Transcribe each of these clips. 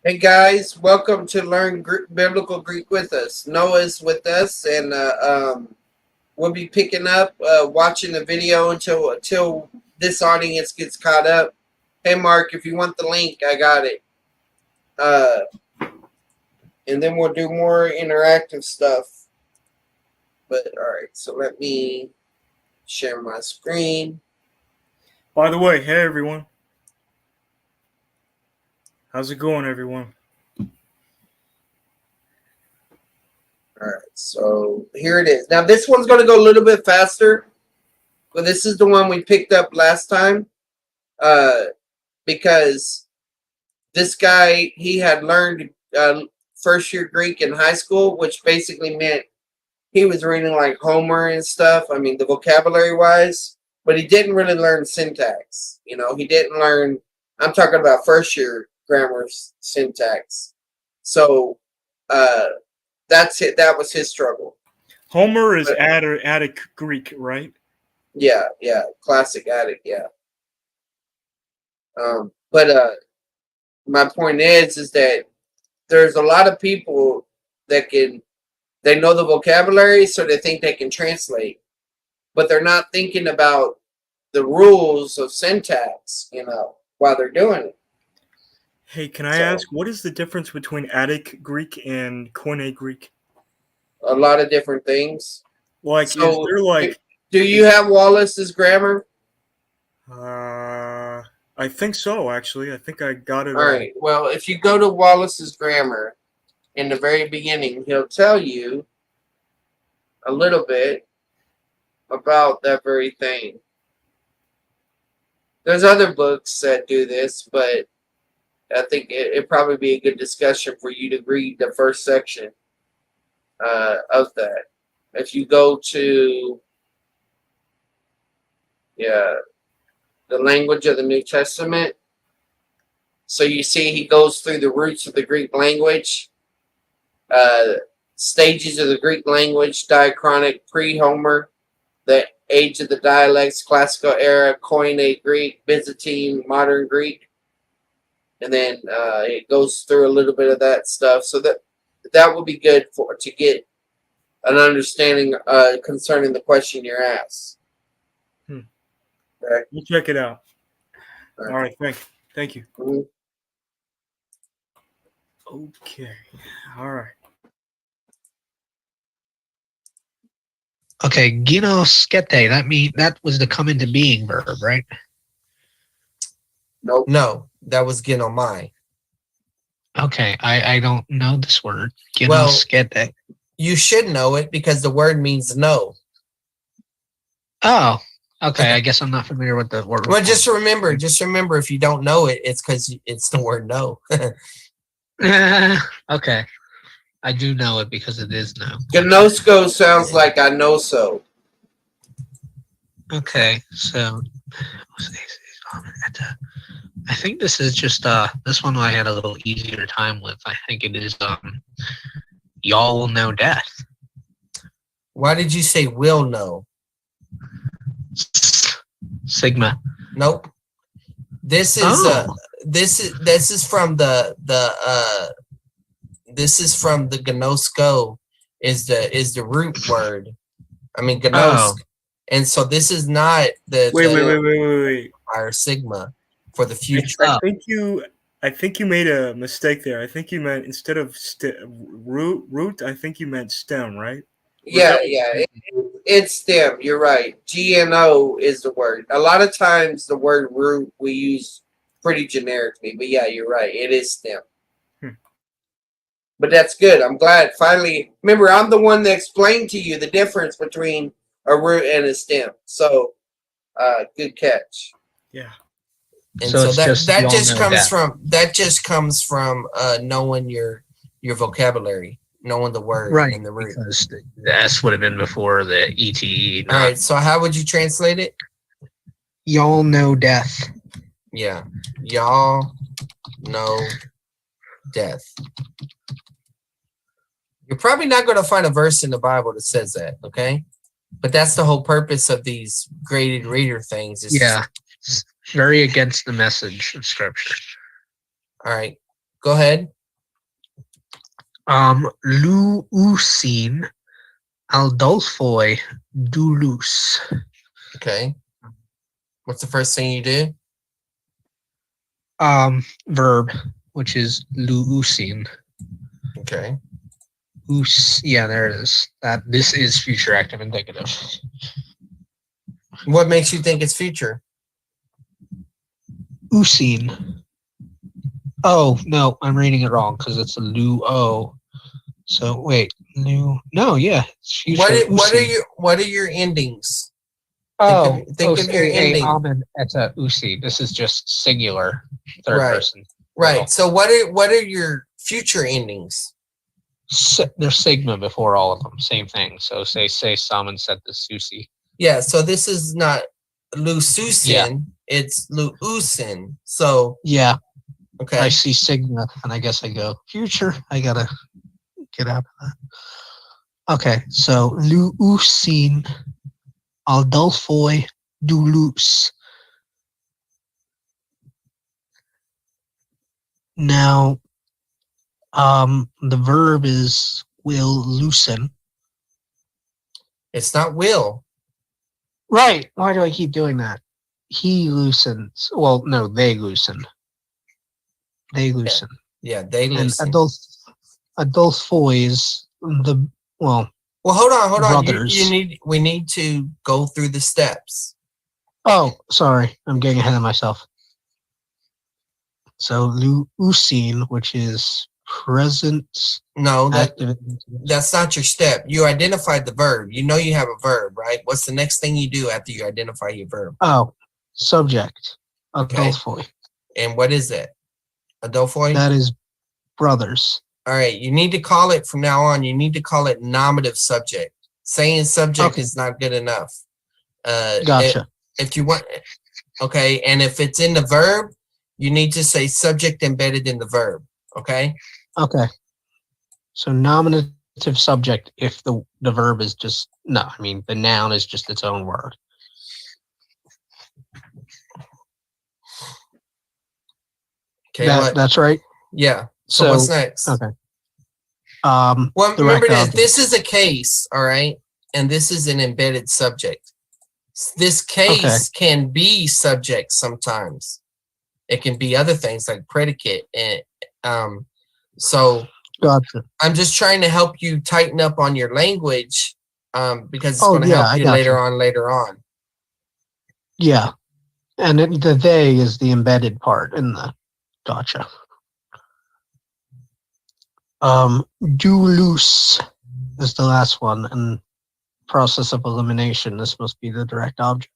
Hey guys, welcome to Learn Biblical Greek with us. Noah's with us, and we'll be picking up, watching the video until this audience gets caught up. Hey Mark, if you want the link, I got it. And then we'll do more interactive stuff. But all right, so let me share my screen. By the way, hey everyone. How's it going, everyone? All right, so here it is. Now this one's going to go a little bit faster, but this is the one we picked up last time, because this guy, he had learned first year Greek in high school, which basically meant he was reading like Homer and stuff. I mean, the vocabulary wise, but he didn't really learn syntax. You know, he didn't learn. I'm talking about first year grammar syntax. So that's it. That was his struggle. Homer is Attic Greek, right? Yeah, classic Attic, yeah. But my point is that there's a lot of people that they know the vocabulary, so they think they can translate, but they're not thinking about the rules of syntax, while they're doing it. Hey, can I ask, what is the difference between Attic Greek and Koine Greek? A lot of different things. Like, so, is there like... Do you have Wallace's grammar? I think so, actually. I think I got it. All right. Well, if you go to Wallace's grammar, in the very beginning, he'll tell you a little bit about that very thing. There's other books that do this, but I think it'd probably be a good discussion for you to read the first section of that. If you go to, the language of the New Testament, so you see he goes through the roots of the Greek language, stages of the Greek language, diachronic, pre-Homer, the age of the dialects, classical era, Koine Greek, Byzantine, modern Greek, and then it goes through a little bit of that stuff. So that would be good to get an understanding concerning the question you're asked. Okay. We'll check it out. All right. Thank you. Mm-hmm. Okay. All right. Okay, ginoskete. That was the come into being verb, right? Nope. No, that was ginomai. Okay, I don't know this word. Ginoskete. Well, you should know it because the word means no. Oh, okay. I guess I'm not familiar with the word. Well, just remember, if you don't know it, it's because it's the word no. Okay. I do know it because it is no. Gnosko sounds like I know so. Okay, so I think this is just this one I had a little easier time with. I think it is y'all will know death. Why did you say will know? Sigma. Nope. This is this is from the gnosko is the root word. I mean gnosk. And so this is not the wait. Or sigma for the future. I think you made a mistake there. I think you meant instead of root, I think you meant stem, right? Yeah, it's stem. You're right. GNO is the word. A lot of times the word root we use pretty generically, but yeah, you're right. It is stem. But that's good. I'm glad. Finally, remember, I'm the one that explained to you the difference between a root and a stem. So, good catch. Yeah. And so that just comes from knowing your vocabulary, knowing the word and the root. Because the S would have been before the ETE. All right. So how would you translate it? Y'all know death. Yeah. Y'all know death. You're probably not going to find a verse in the Bible that says that, okay? But that's the whole purpose of these graded reader things. Very against the message of Scripture. All right. Go ahead. Luusin Aldolfoi Dulus. Okay. What's the first thing you do? Verb, which is luusin. Okay. Yeah, there it is. This is future active indicative. What makes you think it's future? Usin. Oh no, I'm reading it wrong because it's a luo. So wait, no, yeah, it's future. What are your endings? Oh, Think of your ending. Amen eta usi. This is just singular, third Right. person. Right. So what are your future endings? There's sigma before all of them. Same thing. So say Salmon said the susi. Yeah. So this is not Lususin. Yeah. It's Luusin. So Yeah. okay. I see sigma, and I guess I go future. I gotta get out of that. Okay. So luusin Aldolfoi Dulus. Now, the verb is will loosen. It's not will. Right. Why do I keep doing that? He loosens. Well, no, they loosen. They loosen. Yeah, they loosen. And Adolfoi is the Well, hold on. brothers. We need to go through the steps. Oh, sorry. I'm getting ahead of myself. So Luusin, which is present. No, that's not your step. You identified the verb. You know you have a verb, right? What's the next thing you do after you identify your verb? Oh, subject. Okay. Adolfoi. And what is it? Adolfoi? That is brothers. All right. You need to call it from now on. You need to call it nominative subject. Saying subject is not good enough. Gotcha. If you want, okay. And if it's in the verb, you need to say subject embedded in the verb. Okay. Okay. So nominative subject if the verb is just the noun is just its own word. Okay. That's right. Yeah. So what's next? Okay. Well, remember this is a case, all right, and this is an embedded subject. This case can be subject sometimes. It can be other things like predicate, and so. Gotcha. I'm just trying to help you tighten up on your language, because it's going to help you later on. Yeah, and the they is the embedded part in the gotcha. Dulus is the last one, and process of elimination. This must be the direct object.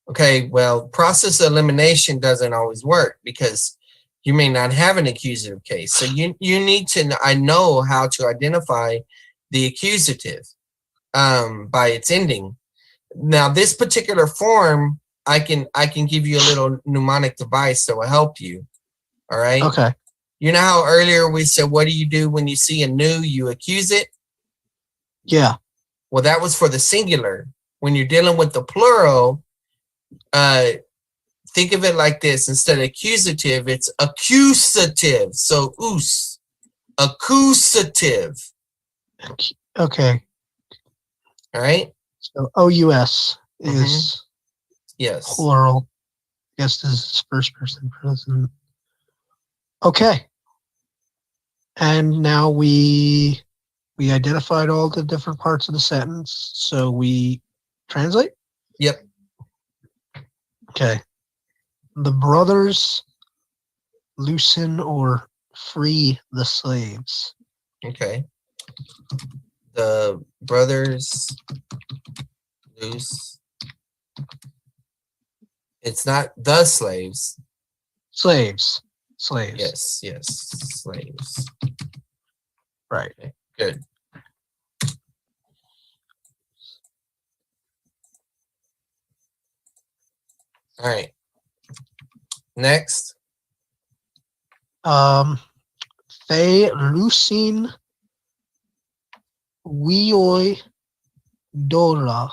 Okay, well, process of elimination doesn't always work because you may not have an accusative case. So you need to know how to identify the accusative by its ending. Now, this particular form, I can give you a little mnemonic device that will help you. All right. Okay. You know how earlier we said, what do you do when you see a new? You accuse it. Yeah. Well, that was for the singular. When you're dealing with the plural, think of it like this. Instead of accusative, it's accusative. So accusative. Okay. All right. So OUS is yes plural. Yes, this is first person present. Okay. And now we identified all the different parts of the sentence. So we translate? Yep. Okay. The brothers loosen or free the slaves. Okay. The brothers loose. It's not the slaves. Slaves. Yes, slaves. Right. Okay, good. All right. Next. They loosen Wioi Dora.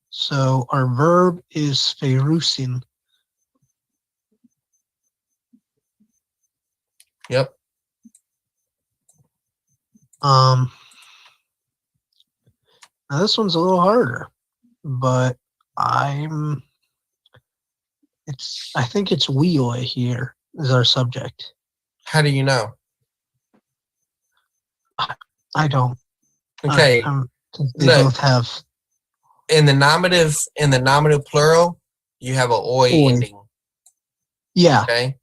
So our verb is ferusin. Yep. Now this one's a little harder, but I think it's Weoi here is our subject. How do you know? I don't. Okay. Since they Look. both have In the nominative plural, you have a oi Oi. ending. Yeah, Okay.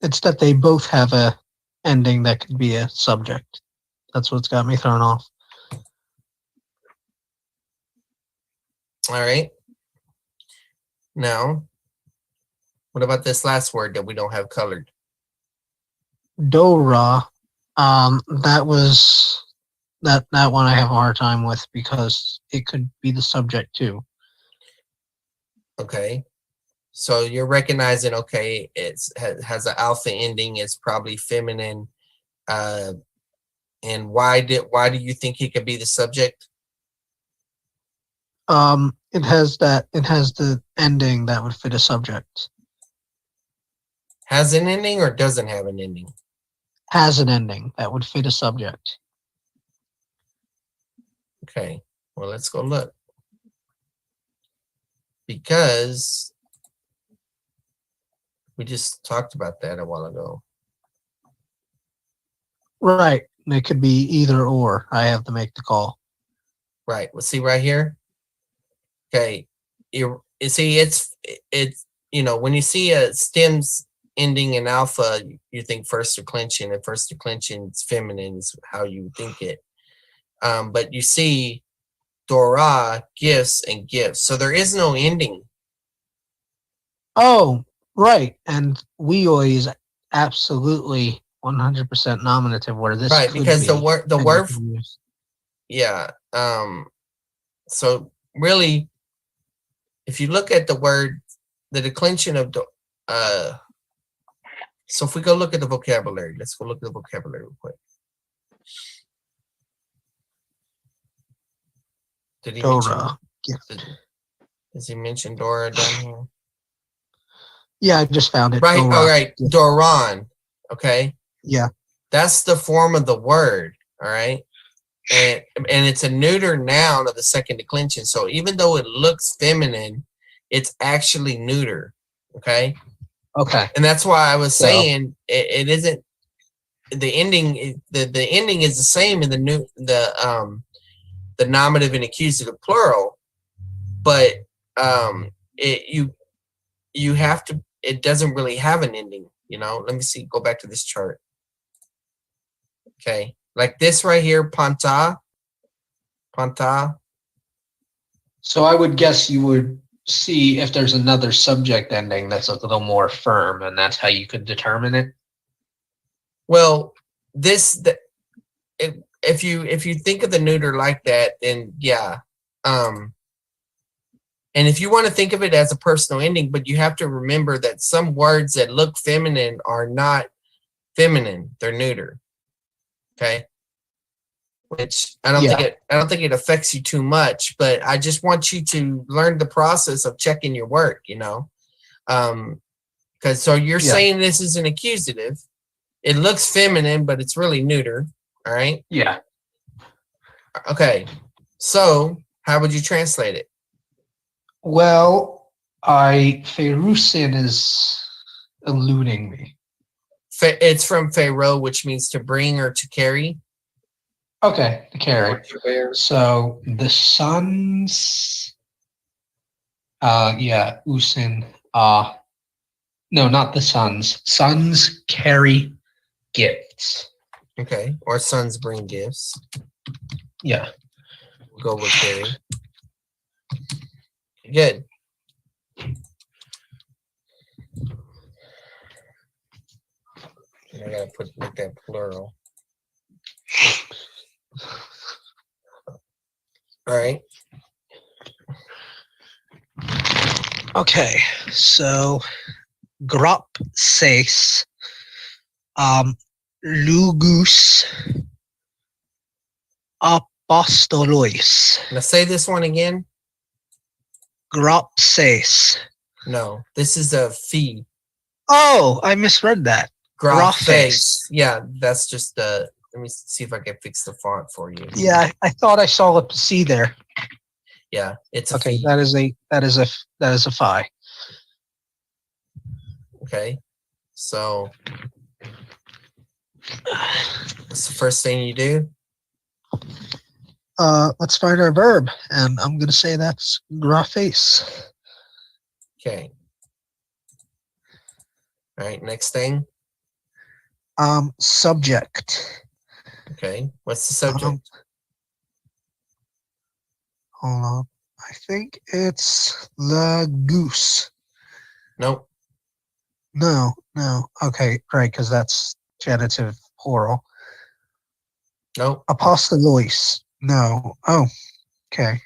it's that they both have a ending that could be a subject. That's what's got me thrown off. All right. Now, what about this last word that we don't have colored? Dora, that was that one I have a hard time with because it could be the subject too. Okay. So you're recognizing, okay, has an alpha ending. It's probably feminine. And why do you think it could be the subject? It has the ending that would fit a subject. Has an ending or doesn't have an ending? Has an ending that would fit a subject. Okay. Well, let's go look. Because we just talked about that a while ago. Right. It could be either or. I have to make the call. Right. Well, see right here. Okay. You see, it's when you see a stems ending in alpha, you think first declension, and first declension is feminine is how you think it. But you see Dora, gifts, and gifts. So there is no ending. Oh, right. And Weoi is absolutely 100% nominative where this Right, could because be. the word and you can use- yeah. So really, if you look at the word, the declension of so if we go look at the vocabulary, let's go look at the vocabulary real quick. Did he mention? Dora. Gift. Does he mention Dora down here? Yeah, I just found it. Right. Dora. All right. Gift. Doran. Okay. Yeah. That's the form of the word. All right. And it's a neuter noun of the second declension. So even though it looks feminine, it's actually neuter. Okay. Okay. And that's why I was saying it isn't the ending. The ending is the same in the nominative and accusative plural, but you have to. It doesn't really have an ending. Let me see. Go back to this chart. Okay, like this right here, panta. So I would guess you would see if there's another subject ending that's a little more firm, and that's how you could determine it. Well, if you think of the neuter like that, then yeah. And if you want to think of it as a personal ending, but you have to remember that some words that look feminine are not feminine; they're neuter. Okay. Which I don't think it affects you too much, but I just want you to learn the process of checking your work. Because so you're saying this is an accusative. It looks feminine, but it's really neuter. All right. Yeah. Okay. So how would you translate it? Well, Ferusin is eluding me. It's from Pharaoh, which means to bring or to carry. Okay, to carry. So the sons, Usin. No, not the sons. Sons carry gifts. Okay, or sons bring gifts. Yeah. We'll go with carry. Good. I gotta make that plural. All right. Okay, so grop says lugus apostolois. Now say this one again. Grop says. No, this is a fee. Oh, I misread that. Graphics. Yeah, that's just let me see if I can fix the font for you. Yeah, I thought I saw a C there. Yeah, it's a Okay, fee. that is a phi. Okay. So what's the first thing you do? Let's find our verb, and I'm gonna say that's graphes. Okay. All right, next thing. Subject. Okay. What's the subject? Hold on. I think it's the goose. Nope. No. Okay, right, because that's genitive plural. Nope. Apostolois. No. Oh, okay.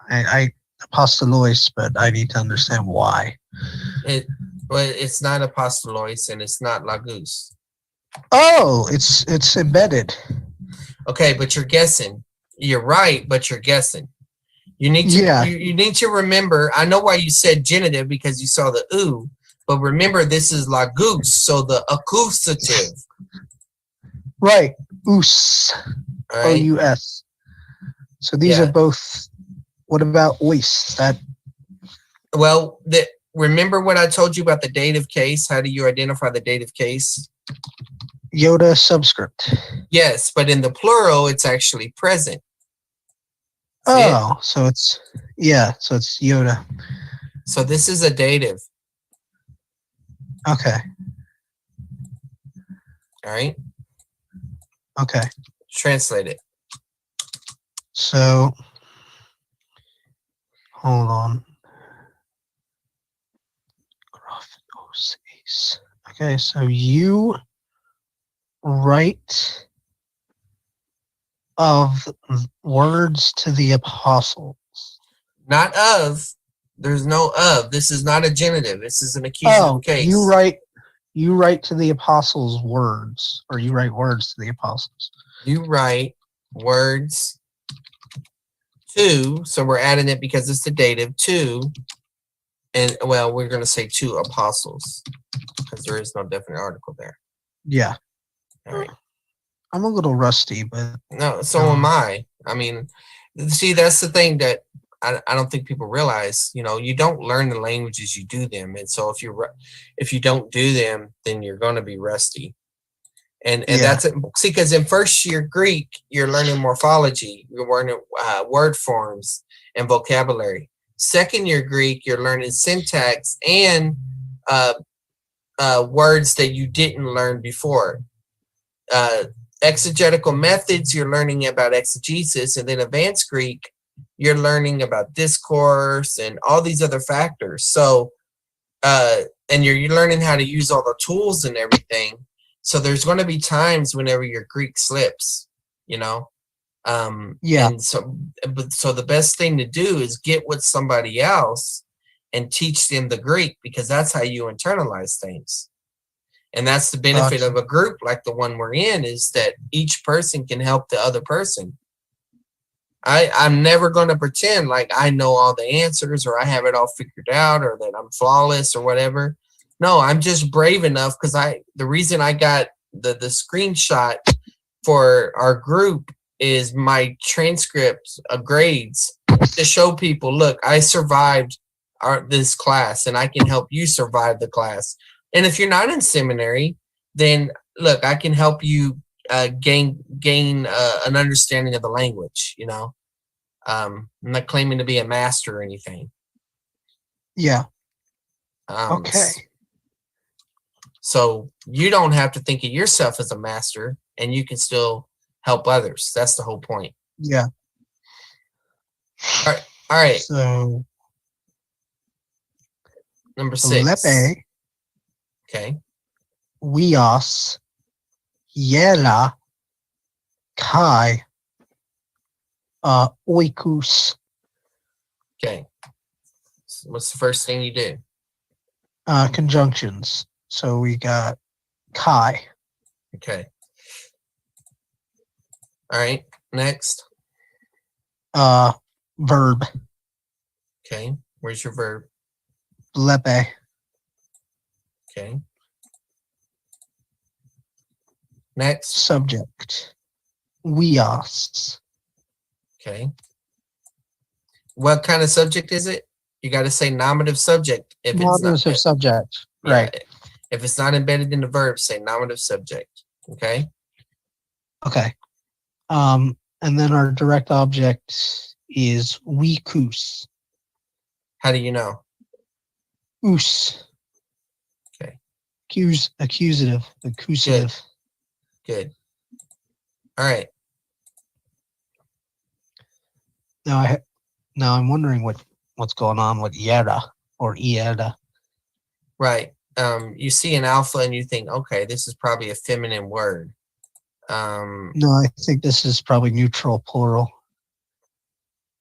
I apostolois, but I need to understand why. Well, it's not apostolois and it's not lagos. Oh, it's embedded. Okay, but you're guessing. You're right, but you're guessing. You need to Yeah. you need to remember. I know why you said genitive because you saw the oo, but remember this is lagos, so the accusative. Right. Us. All right. O-U-S. So these are Yeah. both. What about ois? That Well, remember what I told you about the dative case? How do you identify the dative case? Yoda subscript. Yes, but in the plural, it's actually present. See it? Oh, so it's Yoda. So this is a dative. Okay. All right. Okay. Translate it. So hold on. Okay, so you write of words to the apostles. Not of. There's no of. This is not a genitive. This is an accusative case. You write to the apostles words, or you write words to the apostles. You write words to, so we're adding it because it's the dative, to, and well, we're going to say to apostles because there is no definite article there. Yeah. All right. I'm a little rusty, but No, so am I. I mean, see, that's the thing that I don't think people realize. You know, you don't learn the languages, you do them, and so if you don't do them, then you're going to be rusty. And Yeah. that's it. See, because in first year Greek, you're learning morphology, you're learning word forms and vocabulary. Second year Greek, you're learning syntax and words that you didn't learn before. Exegetical methods, you're learning about exegesis, and then advanced Greek, you're learning about discourse and all these other factors. So, and you're learning how to use all the tools and everything. So there's going to be times whenever your Greek slips, you know. Yeah. And so the best thing to do is get with somebody else and teach them the Greek, because that's how you internalize things. And that's the benefit Gotcha. of a group like the one we're in, is that each person can help the other person. I'm never going to pretend like I know all the answers or I have it all figured out or that I'm flawless or whatever. No, I'm just brave enough, because the reason I got the screenshot for our group is my transcript of grades to show people, look, I survived this class and I can help you survive the class. And if you're not in seminary, then look, I can help you gain an understanding of the language. You know, I'm not claiming to be a master or anything. Yeah. Okay. So you don't have to think of yourself as a master, and you can still help others. That's the whole point. Yeah. All right. So Number 6. lepe, Okay. Wios, Yela, Kai, Oikus, Okay. So what's the first thing you do? conjunctions. So we got Kai. Okay. All right. Next. Verb, Okay. Where's your verb? lepe, Okay. Next. Subject. Weos. Okay. What kind of subject is it? You got to say nominative subject. If it's not, Nominative subject. yeah, Right. if it's not embedded in the verb, say nominative subject. Okay. Okay. And then our direct object is wekus. How do you know? Oos. Okay. Accusative. Accusative. Good. All right. Now I'm wondering what's going on with yera or iera. Right. You see an alpha and you think, okay, this is probably a feminine word. No, I think this is probably neutral plural.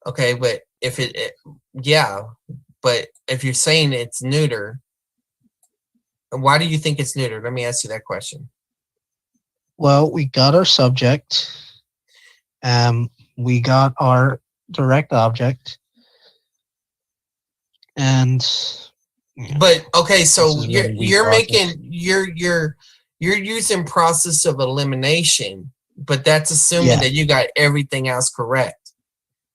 Okay, but if yeah, but if you're saying it's neuter, why do you think it's neuter? Let me ask you that question. Well, we got our subject. We got our direct object. And But okay, so This is really weak you're logic. making you're using process of elimination, but that's assuming Yeah. that you got everything else correct.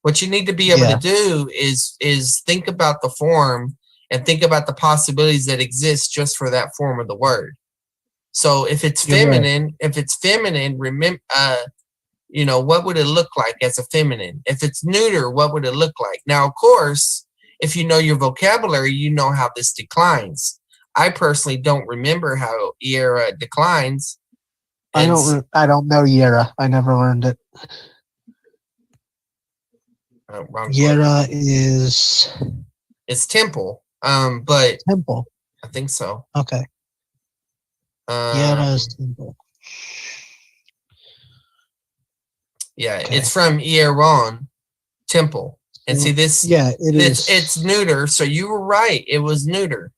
What you need to be able Yeah. to do is think about the form and think about the possibilities that exist just for that form of the word. So if it's You're right. feminine, remember, you know, what would it look like as a feminine? If it's neuter, what would it look like? Now, of course, if you know your vocabulary, you know how this declines. I personally don't remember how era declines. I don't know yera. I never learned it. Wrong Yera is it's temple, but temple. I think so. Okay. Yera is temple. Yeah, Okay. it's from Ieron, temple. And see this, Yeah, it's neuter. So you were right. It was neuter.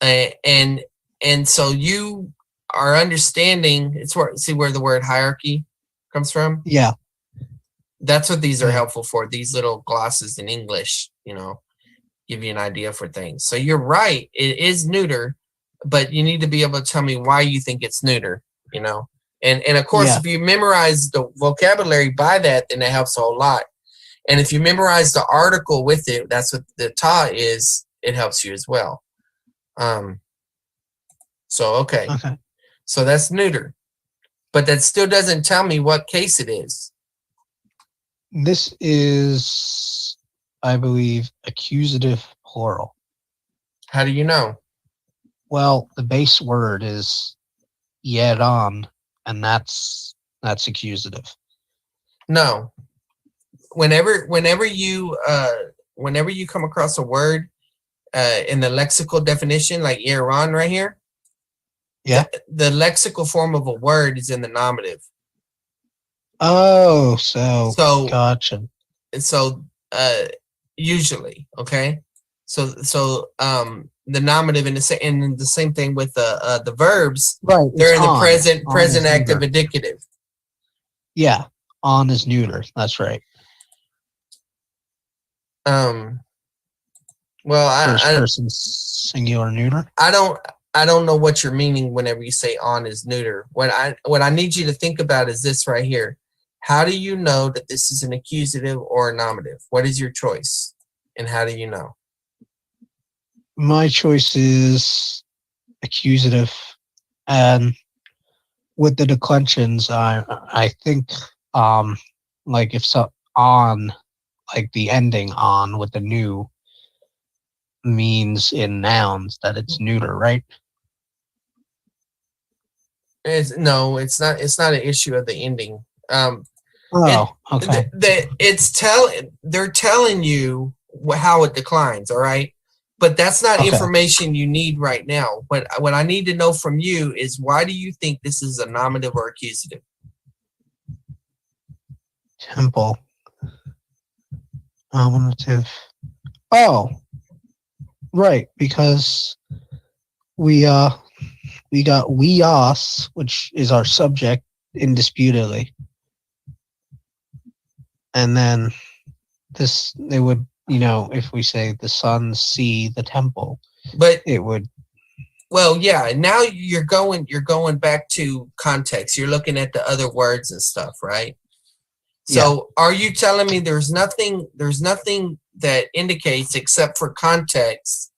And so you are understanding. It's where see where the word hierarchy comes from. Yeah. That's what these are Yeah. helpful for. These little glosses in English, you know, give you an idea for things. So you're right. It is neuter, but you need to be able to tell me why you think it's neuter, you know? And of course, Yeah. if you memorize the vocabulary by that, then it helps a whole lot. And if you memorize the article with it, that's what the ta is, it helps you as well. So, okay. Okay. So that's neuter. But that still doesn't tell me what case it is. This is, I believe, accusative plural. How do you know? Well, the base word is yeran, and that's accusative. No. Whenever you come across a word in the lexical definition, like Iran right here, Yeah. the lexical form of a word is in the nominative. Oh, so gotcha. So usually, okay. So the nominative and the same thing with the verbs. Right. They're in the on. present On active neuter. indicative. Yeah. On is neuter. That's right. Well, First person singular neuter. I don't know what you're meaning whenever you say on is neuter. What I need you to think about is this right here. How do you know that this is an accusative or a nominative? What is your choice? And how do you know? My choice is accusative, and with the declensions, I think like if so on, like the ending on with the new means in nouns that it's neuter, right? No, it's not. It's not an issue of the ending. Okay. They're telling you how it declines. All right, but that's not Okay. information you need right now. What I need to know from you is why do you think this is a nominative or accusative? Temple. Nominative. Oh, right, because we got weos, which is our subject indisputably, and then this they would, if we say the sons see the temple, But it would. Well, yeah. Now you're going back to context. You're looking at the other words and stuff, right? So are you telling me there's nothing that indicates except for context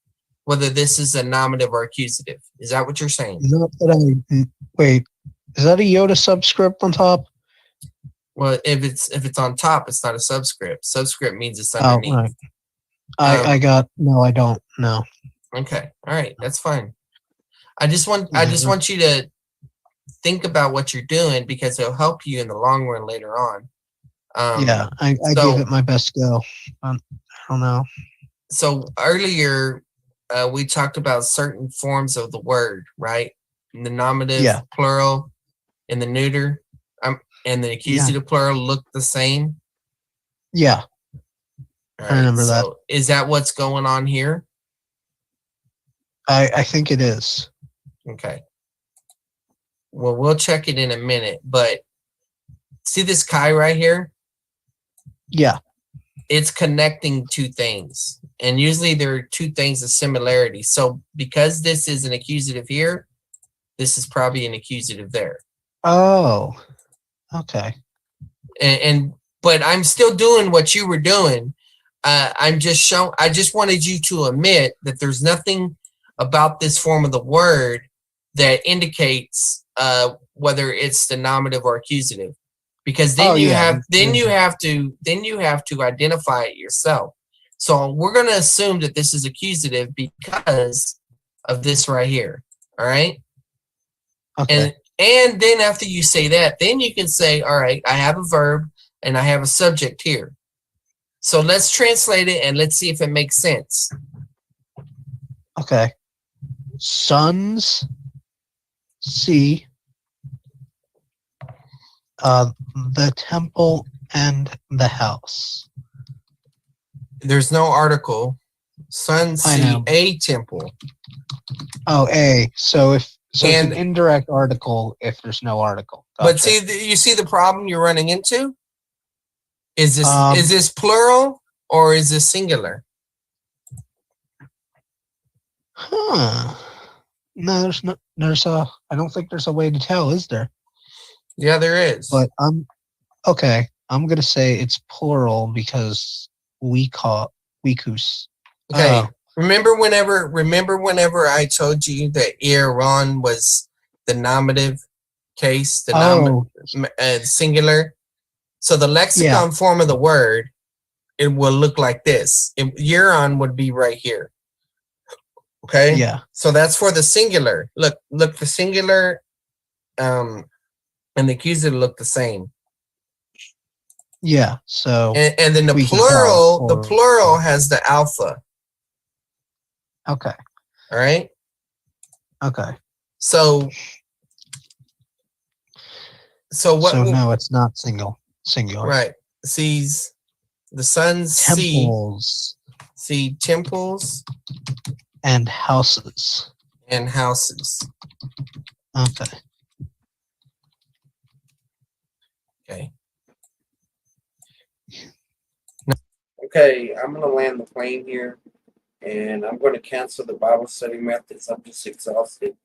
whether this is a nominative or accusative? Is that what you're saying? Not that wait. Is that a Yoda subscript on top? Well, if it's on top, it's not a subscript. Subscript means it's Oh, underneath. right. I don't know. Okay. All right. That's fine. I just want you to think about what you're doing because it'll help you in the long run later on. I gave it my best go. I don't know. So earlier, we talked about certain forms of the word, right? In the nominative, plural, and the neuter, and the accusative plural look the same. Yeah. Right, I remember that. Is that what's going on here? I think it is. Okay. Well, we'll check it in a minute, but see this chi right here? Yeah. It's connecting two things. And usually there are two things of similarity. So because this is an accusative here, this is probably an accusative there. Oh. Okay. But I'm still doing what you were doing. I just wanted you to admit that there's nothing about this form of the word that indicates whether it's the nominative or accusative, because then you have to identify it yourself. So we're going to assume that this is accusative because of this right here. All right. Okay. And then after you say that, then you can say, all right, I have a verb and I have a subject here. So let's translate it and let's see if it makes sense. Okay. Sons see the temple and the house. There's no article. Sons see a temple. Oh, a. So it's an indirect article if there's no article. Gotcha. But see, you see the problem you're running into? Is this plural or is this singular? Huh. No, I don't think there's a way to tell, is there? Yeah, there is. But I'm gonna say it's plural because weekus. Okay. Remember whenever I told you that Aaron was the nominative case, the singular. So the lexicon form of the word, it will look like this. Euron would be right here. Okay. Yeah. So that's for the singular. Look, the singular, and the accusative look the same. Yeah. So. And then the plural has the alpha. Okay. All right. Okay. So what? So no, it's not singular. Right. Sees the sons temples. See temples and houses. And houses. Okay. Okay. Okay, I'm gonna land the plane here, and I'm going to cancel the Bible study methods. I'm just exhausted.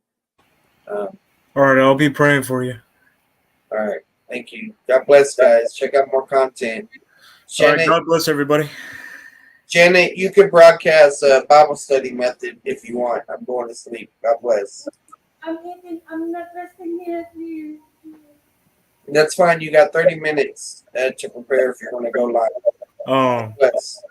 All right, I'll be praying for you. All right, thank you. God bless, guys. Check out more content. Janet, all right, God bless everybody. Janet, you can broadcast a Bible study method if you want. I'm going to sleep. God bless. I'm not resting here. That's fine. You got 30 minutes to prepare if you're going to go live. Oh. God bless.